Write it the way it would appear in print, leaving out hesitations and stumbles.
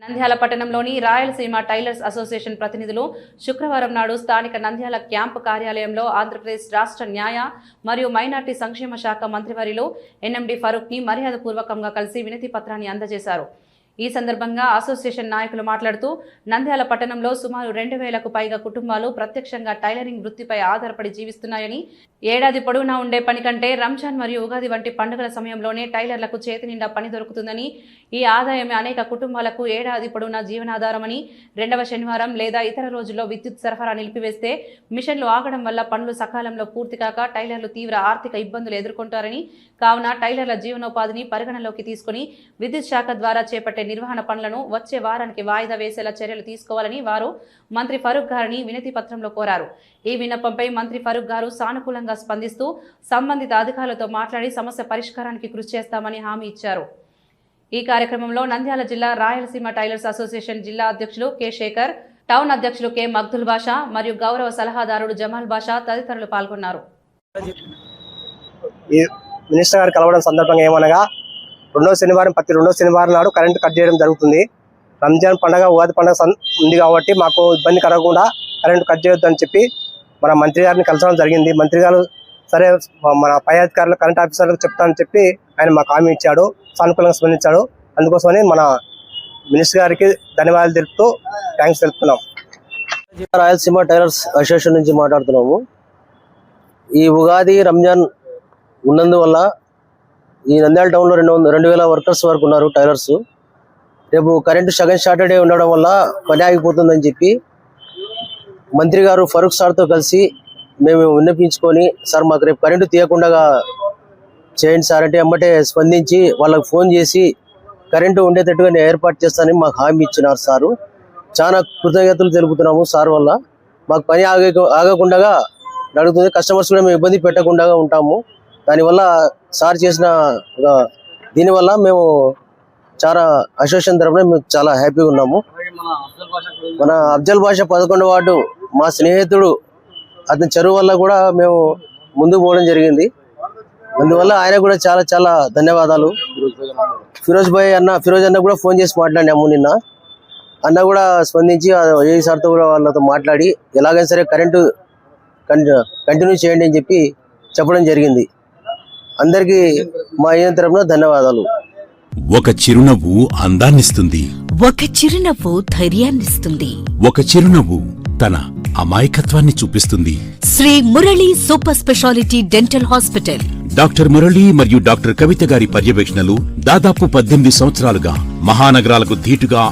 నంద్యాల పట్టణంలోని Rayalaseema tailors association ప్రతినిధులు శుక్రవారం నాడు స్థానిక నంద్యాల క్యాంపు కార్యాలయంలో ఆంధ్రప్రదేశ్ రాష్ట్ర న్యాయ మరియు మైనార్టీ సంక్షేమ శాఖ మంత్రివర్యులు ఎన్ఎండి ఫరూక్ ని మర్యాదపూర్వకంగా కలిసి వినతి పత్రాన్ని అందజేశారు. ఈ సందర్భంగా అసోసియేషన్ నాయకులు మాట్లాడుతూ నంద్యాల పట్టణంలో సుమారు 2000కు పైగా కుటుంబాలు ప్రత్యక్షంగా టైలరింగ్ వృత్తిపై ఆధారపడి జీవిస్తున్నాయని, ఏడాది పొడవునా ఉండే పని కంటే రంజాన్ మరియు ఉగాది వంటి పండుగల సమయంలోనే టైలర్లకు చేతి నిండా పని దొరుకుతుందని, ఈ ఆదాయమే అనేక కుటుంబాలకు ఏడాది పొడవునా జీవనాధారమని, రెండవ శనివారం లేదా ఇతర రోజుల్లో విద్యుత్ సరఫరా నిలిపివేస్తే మిషన్లు ఆగడం వల్ల పనులు సకాలంలో పూర్తి కాక టైలర్లు తీవ్ర ఆర్థిక ఇబ్బందులు ఎదుర్కొంటారని, కావున టైలర్ల జీవనోపాధిని పరిగణలోకి తీసుకుని విద్యుత్ శాఖ ద్వారా చేపట్టే నిర్వహణ పనులను వచ్చే వారానికి వాయిదా వేసేలా చర్యలు తీసుకోవాలని వారు మంత్రి ఫరూక్ గారిని వినతి పత్రంలో కోరారు. ఈ విన్నపంపై మంత్రి ఫరూక్ గారు సానుకూలంగా స్పందిస్తూ సంబంధిత అధికారులతో మాట్లాడి సమస్య పరిష్కారానికి కృషి చేస్తామని హామీ ఇచ్చారు. ఈ కార్యక్రమంలో నంద్యాల జిల్లా రాయలసీమ టైలర్స్ అసోసియేషన్ జిల్లా అధ్యక్షులు కె శేఖర్, టౌన్ అధ్యక్షులు కె మగ్దుల్ బాషా మరియు గౌరవ సలహాదారుడు జమాల్ బాషా తదితరులు పాల్గొన్నారు. మినిస్టర్ గారు కలవడం సందర్భంగా ఏమనగా ప్రతి రెండో శనివారం నాడు కరెంటు కట్ చేయడం జరుగుతుంది. రంజాన్ పండుగ, ఉగాది పండుగ ఉంది కాబట్టి మాకు ఇబ్బంది కలగకుండా కరెంటు కట్ చేయొద్దు అని చెప్పి మన మంత్రి గారిని కలసడం జరిగింది. మంత్రి గారు సరే మన పై అధికారులు కరెంట్ ఆఫీసర్లకు చెప్తానని చెప్పి ఆయన మాకు హామీ ఇచ్చాడు, సానుకూలంగా స్పందించాడు. అందుకోసమని మన మినిస్టర్ గారికి ధన్యవాదాలు తెలుపుతూ థ్యాంక్స్ తెలుపుతున్నాం. రాయలసీమ టైలర్స్ అసోసియేషన్ నుంచి మాట్లాడుతున్నాము. ఈ ఉగాది, రంజాన్ ఉన్నందువల్ల ఈ నంద్యాల టౌన్లో 2000 వర్కర్స్ వరకు ఉన్నారు టైలర్స్. రేపు కరెంటు సెకండ్ సాటర్డే ఉండడం వల్ల పని ఆగిపోతుందని చెప్పి మంత్రి గారు ఫరూక్ సార్తో కలిసి మేము విన్నపించుకొని, సార్ మాకు రేపు కరెంటు తీయకుండా చేయండి సార్ అంటే ఎమ్మటే స్పందించి వాళ్ళకి ఫోన్ చేసి కరెంటు ఉండేటట్టుగా నేను ఏర్పాటు చేస్తానని మాకు హామీ ఇచ్చినారు సారు. చాలా కృతజ్ఞతలు తెలుపుతున్నాము సార్ వల్ల. మాకు పని ఆగకుండా నడుగుతుంది, కస్టమర్స్ కూడా మేము ఇబ్బంది పెట్టకుండా ఉంటాము. దానివల్ల సార్ చేసిన దీనివల్ల మేము చాలా అసోసియేషన్ తరఫున మేము చాలా హ్యాపీగా ఉన్నాము. మన అఫ్జల్ బాషా 11వ వార్డు మా స్నేహితుడు, అతని చెరువు వల్ల కూడా మేము ముందుకు పోవడం జరిగింది. అందువల్ల ఆయన కూడా చాలా చాలా ధన్యవాదాలు. ఫిరోజ్ అన్న కూడా ఫోన్ చేసి మాట్లాడినాము నిన్న. అన్న కూడా స్పందించి ఏ సార్తో కూడా వాళ్ళతో మాట్లాడి ఎలాగైనా సరే కరెంటు కంటిన్యూ చేయండి అని చెప్పి చెప్పడం జరిగింది. అందరికీ మా ఈయన తరపున ధన్యవాదాలు. ఒక చిరునవ్వు అందాన్నిస్తుంది, ఒక చిరునవ్వు ధైర్యాన్నిస్తుంది, ఒక చిరునవ్వు తన అమాయకత్వాన్ని చూపిస్తుంది. Shri Murali super speciality dental hospital. Doctor Murali మరియు డాక్టర్ కవిత గారి పర్యవేక్షణలు దాదాపు 18 సంవత్సరాలుగా మహానగరాలకు ధీటుగా